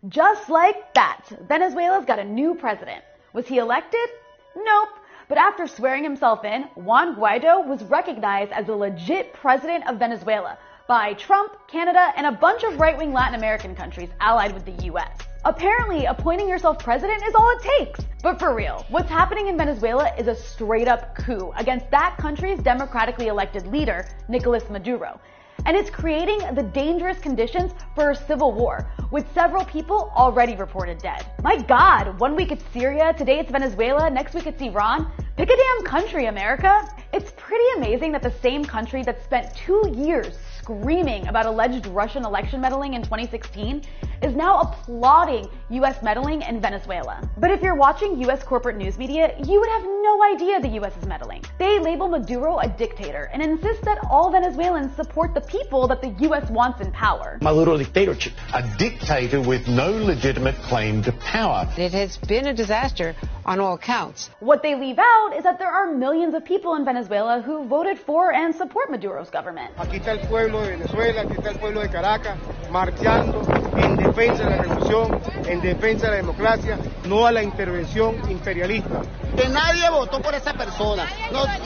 Just like that, Venezuela's got a new president. Was he elected? Nope. But after swearing himself in, Juan Guaido was recognized as the legit president of Venezuela by Trump, Canada, and a bunch of right-wing Latin American countries allied with the US. Apparently, appointing yourself president is all it takes. But for real, what's happening in Venezuela is a straight-up coup against that country's democratically elected leader, Nicolas Maduro. And it's creating the dangerous conditions for a civil war, with several people already reported dead. My God, 1 week it's Syria, today it's Venezuela, next week it's Iran. Pick a damn country, America. It's pretty amazing that the same country that spent 2 years screaming about alleged Russian election meddling in 2016 is now applauding US meddling in Venezuela. But if you're watching US corporate news media, you would have no idea the US is meddling. They label Maduro a dictator and insist that all Venezuelans support the people that the US wants in power. Maduro dictatorship. A dictator with no legitimate claim to power. It has been a disaster on all counts. What they leave out is that there are millions of people in Venezuela who voted for and support Maduro's government. Aquí está el pueblo de Venezuela, aquí está el pueblo de Caracas, marchando en defensa de la revolución, en defensa de la democracia, no a la intervención imperialista. Que nadie votó por esa persona,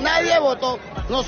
nadie votó. Yo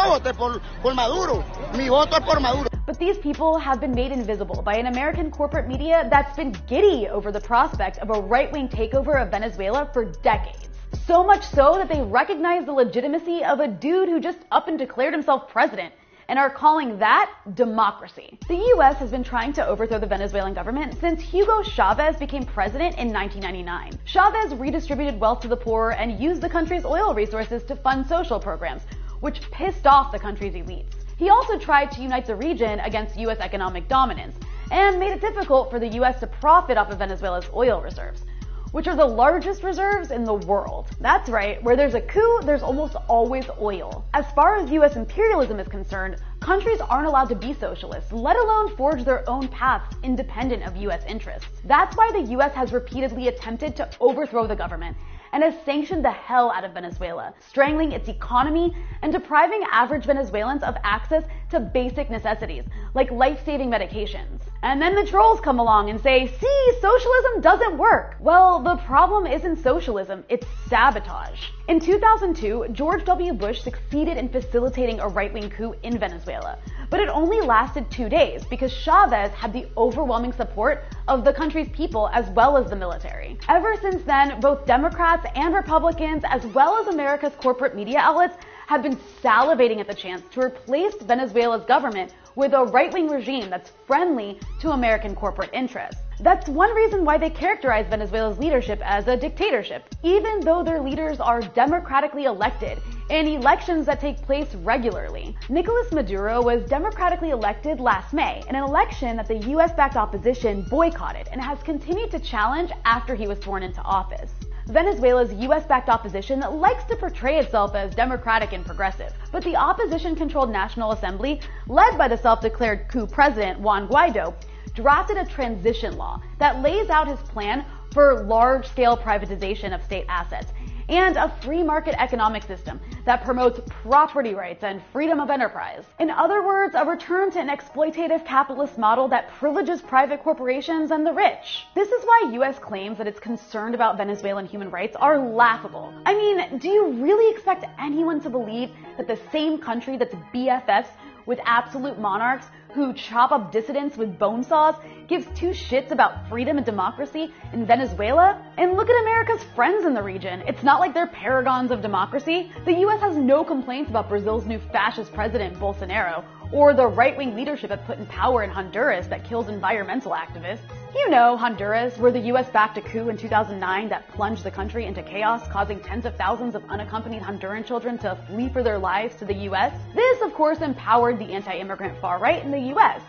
voté por Maduro, mi voto es por Maduro. But these people have been made invisible by an American corporate media that's been giddy over the prospect of a right-wing takeover of Venezuela for decades. So much so that they recognize the legitimacy of a dude who just up and declared himself president, and are calling that democracy. The US has been trying to overthrow the Venezuelan government since Hugo Chavez became president in 1999. Chavez redistributed wealth to the poor and used the country's oil resources to fund social programs, which pissed off the country's elites. He also tried to unite the region against US economic dominance, and made it difficult for the US to profit off of Venezuela's oil reserves, which are the largest reserves in the world. That's right, where there's a coup, there's almost always oil. As far as US imperialism is concerned, countries aren't allowed to be socialist, let alone forge their own paths independent of US interests. That's why the US has repeatedly attempted to overthrow the government and has sanctioned the hell out of Venezuela, strangling its economy and depriving average Venezuelans of access to basic necessities, like life-saving medications. And then the trolls come along and say, see, socialism doesn't work. Well, the problem isn't socialism, it's sabotage. In 2002, George W. Bush succeeded in facilitating a right-wing coup in Venezuela, but it only lasted 2 days because Chavez had the overwhelming support of the country's people as well as the military. Ever since then, both Democrats and Republicans, as well as America's corporate media outlets, have been salivating at the chance to replace Venezuela's government with a right-wing regime that's friendly to American corporate interests. That's one reason why they characterize Venezuela's leadership as a dictatorship, even though their leaders are democratically elected in elections that take place regularly. Nicolas Maduro was democratically elected last May in an election that the US-backed opposition boycotted and has continued to challenge after he was sworn into office. Venezuela's US-backed opposition likes to portray itself as democratic and progressive, but the opposition-controlled National Assembly, led by the self-declared coup president Juan Guaido, drafted a transition law that lays out his plan for large-scale privatization of state assets and a free market economic system that promotes property rights and freedom of enterprise. In other words, a return to an exploitative capitalist model that privileges private corporations and the rich. This is why US claims that it's concerned about Venezuelan human rights are laughable. I mean, do you really expect anyone to believe that the same country that's BFFs with absolute monarchs who chop up dissidents with bone saws gives two shits about freedom and democracy in Venezuela? And look at America's friends in the region. It's not like they're paragons of democracy. The US has no complaints about Brazil's new fascist president, Bolsonaro, or the right-wing leadership that's put in power in Honduras that kills environmental activists. You know, Honduras, where the US backed a coup in 2009 that plunged the country into chaos, causing tens of thousands of unaccompanied Honduran children to flee for their lives to the US. This, of course, empowered the anti-immigrant far-right in the US.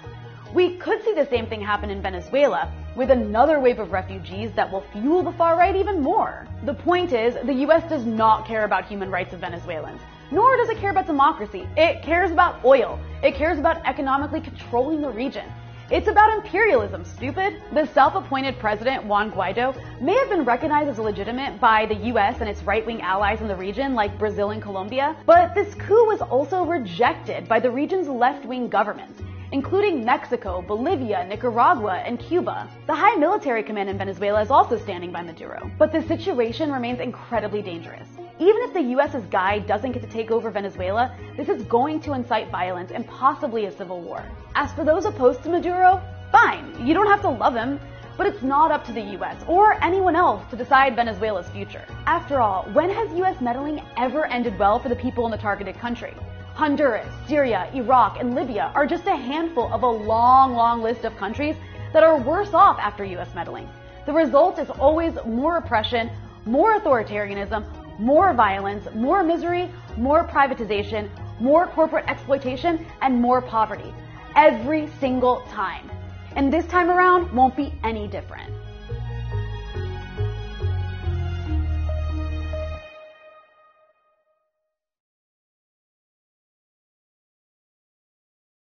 We could see the same thing happen in Venezuela, with another wave of refugees that will fuel the far-right even more. The point is, the US does not care about human rights of Venezuelans. Nor does it care about democracy. It cares about oil. It cares about economically controlling the region. It's about imperialism, stupid. The self-appointed president, Juan Guaido, may have been recognized as legitimate by the US and its right-wing allies in the region, like Brazil and Colombia, but this coup was also rejected by the region's left-wing governments. including Mexico, Bolivia, Nicaragua, and Cuba. The high military command in Venezuela is also standing by Maduro. But the situation remains incredibly dangerous. Even if the US's guide doesn't get to take over Venezuela, this is going to incite violence and possibly a civil war. As for those opposed to Maduro, fine, you don't have to love him, but it's not up to the US or anyone else to decide Venezuela's future. After all, when has US meddling ever ended well for the people in the targeted country? Honduras, Syria, Iraq, and Libya are just a handful of a long list of countries that are worse off after US meddling. The result is always more oppression, more authoritarianism, more violence, more misery, more privatization, more corporate exploitation, and more poverty. Every single time. And this time around won't be any different.